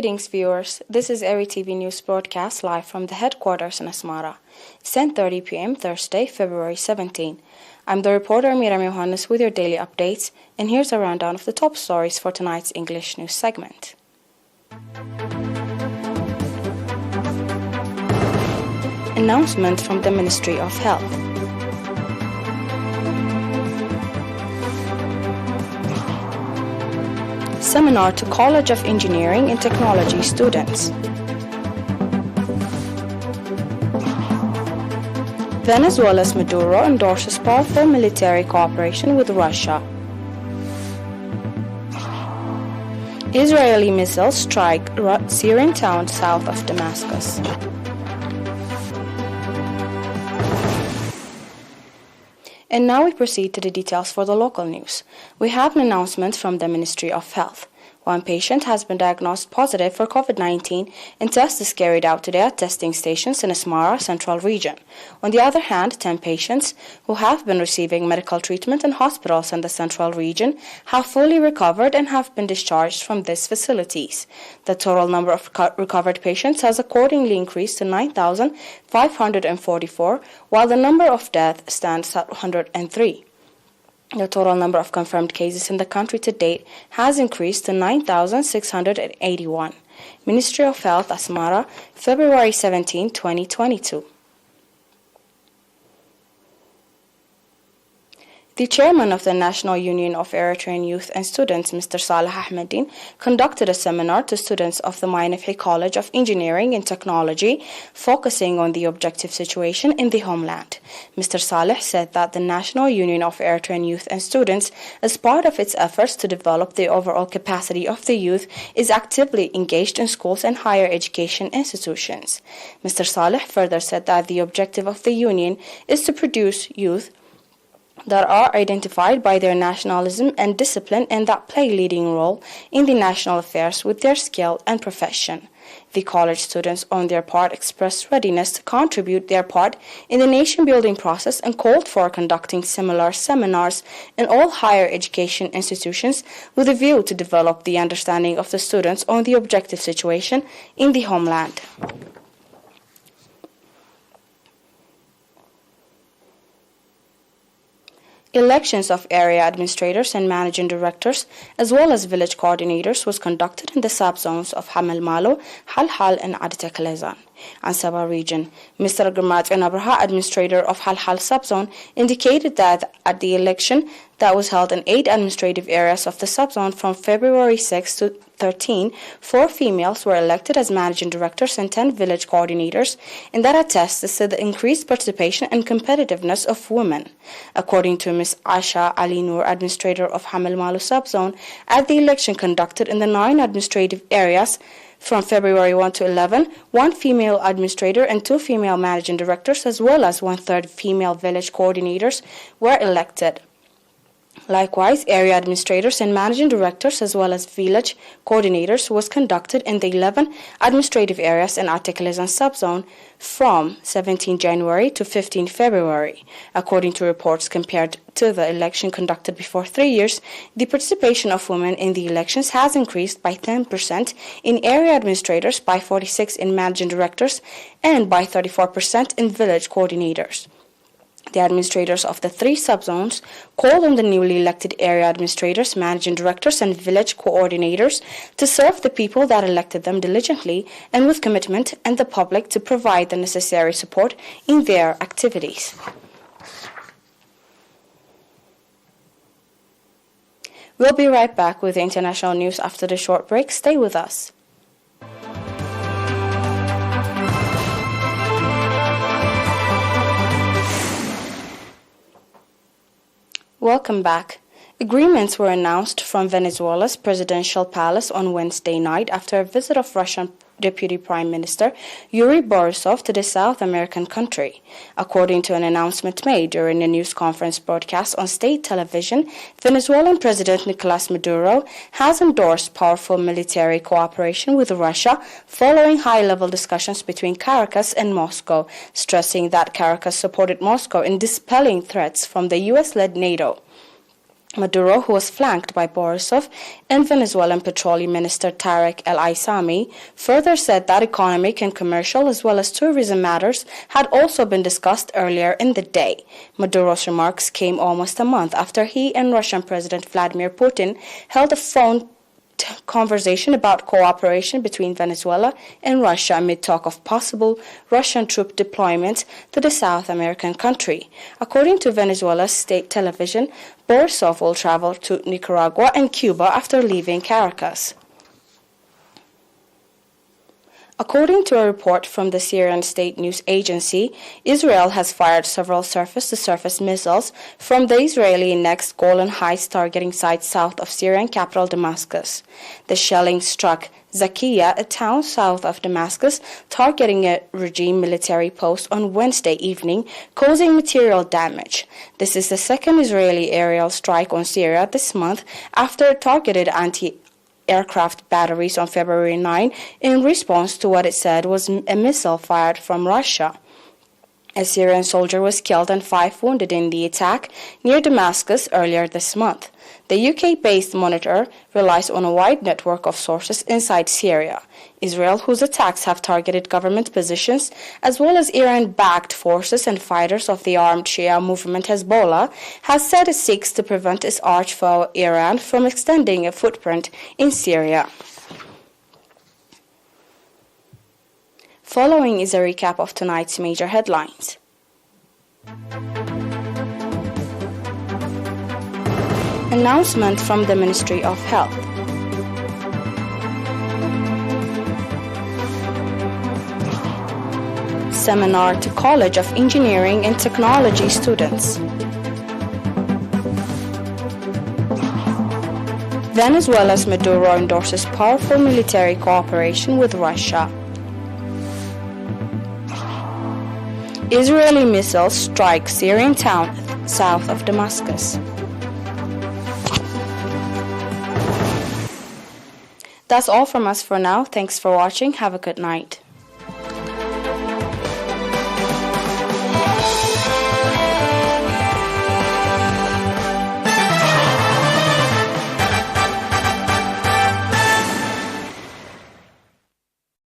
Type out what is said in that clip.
Greetings, viewers. This is ERi-TV News broadcast live from the headquarters in Asmara. It's 10:30 p.m. Thursday, February 17. I'm the reporter Miriam Johannes with your daily updates, and here's a rundown of the top stories for tonight's English news segment. Announcement from the Ministry of Health. Seminar to College of Engineering and Technology students. Venezuela's Maduro endorses powerful military cooperation with Russia. Israeli missiles strike Syrian town south of Damascus. And now we proceed to the details for the local news. We have an announcement from the Ministry of Health. One patient has been diagnosed positive for COVID-19 and test is carried out today at testing stations in Asmara Central Region. On the other hand, 10 patients who have been receiving medical treatment in hospitals in the Central Region have fully recovered and have been discharged from these facilities. The total number of recovered patients has accordingly increased to 9,544, while the number of deaths stands at 103. The total number of confirmed cases in the country to date has increased to 9,681. Ministry of Health, Asmara, February 17, 2022. The chairman of the National Union of Eritrean Youth and Students, Mr. Saleh Ahmedin, conducted a seminar to students of the Mainafhi College of Engineering and Technology, focusing on the objective situation in the homeland. Mr. Saleh said that the National Union of Eritrean Youth and Students, as part of its efforts to develop the overall capacity of the youth, is actively engaged in schools and higher education institutions. Mr. Saleh further said that the objective of the union is to produce youth that are identified by their nationalism and discipline and that play a leading role in the national affairs with their skill and profession. The college students, on their part, expressed readiness to contribute their part in the nation-building process and called for conducting similar seminars in all higher education institutions with a view to develop the understanding of the students on the objective situation in the homeland. Elections of area administrators and managing directors, as well as village coordinators, was conducted in the subzones of Hamel Malo, Halhal, and Aditekalezan. Ansaba region. Mr. Gurmat Abraha, administrator of Halhal subzone, indicated that at the election that was held in 8 administrative areas of the subzone from February 6 to 13, 4 females were elected as managing directors and 10 village coordinators, and that attests to the increased participation and competitiveness of women. According to Ms. Asha Ali Noor, administrator of Hamel Malu subzone, at the election conducted in the 9 administrative areas from February 1 to 11, 1 female administrator and 2 female managing directors, as well as 1/3 female village coordinators, were elected. Likewise, area administrators and managing directors as well as village coordinators was conducted in the 11 administrative areas in Articulation subzone from 17 January to 15 February. According to reports compared to the election conducted before 3 years, the participation of women in the elections has increased by 10% in area administrators, by 46% in managing directors, and by 34% in village coordinators. The administrators of the 3 subzones called on the newly elected area administrators, managing directors, and village coordinators to serve the people that elected them diligently and with commitment, and the public to provide the necessary support in their activities. We'll be right back with the international news after the short break. Stay with us. Welcome back. Agreements were announced from Venezuela's presidential palace on Wednesday night after a visit of Russian Deputy Prime Minister Yuri Borisov to the South American country. According to an announcement made during a news conference broadcast on state television, Venezuelan President Nicolas Maduro has endorsed powerful military cooperation with Russia following high-level discussions between Caracas and Moscow, stressing that Caracas supported Moscow in dispelling threats from the U.S.-led NATO. Maduro, who was flanked by Borisov and Venezuelan Petroleum Minister Tarek El-Aissami, further said that economic and commercial as well as tourism matters had also been discussed earlier in the day. Maduro's remarks came almost a month after he and Russian President Vladimir Putin held a phone conversation about cooperation between Venezuela and Russia amid talk of possible Russian troop deployment to the South American country. According to Venezuela's state television, Borisov will travel to Nicaragua and Cuba after leaving Caracas. According to a report from the Syrian state news agency, Israel has fired several surface-to-surface missiles from the Israeli-annexed Golan Heights targeting sites south of Syrian capital Damascus. The shelling struck Zakiya, a town south of Damascus, targeting a regime military post on Wednesday evening, causing material damage. This is the second Israeli aerial strike on Syria this month after targeted anti-aircraft batteries on February 9 in response to what it said was a missile fired from Russia. A Syrian soldier was killed and 5 wounded in the attack near Damascus earlier this month. The UK-based Monitor relies on a wide network of sources inside Syria. Israel, whose attacks have targeted government positions, as well as Iran-backed forces and fighters of the armed Shia movement Hezbollah, has said it seeks to prevent its arch-foe Iran from extending a footprint in Syria. Following is a recap of tonight's major headlines. Announcement from the Ministry of Health. Seminar to College of Engineering and Technology students. Venezuela's Maduro endorses powerful military cooperation with Russia. Israeli missiles strike Syrian town south of Damascus. That's all from us for now. Thanks for watching. Have a good night.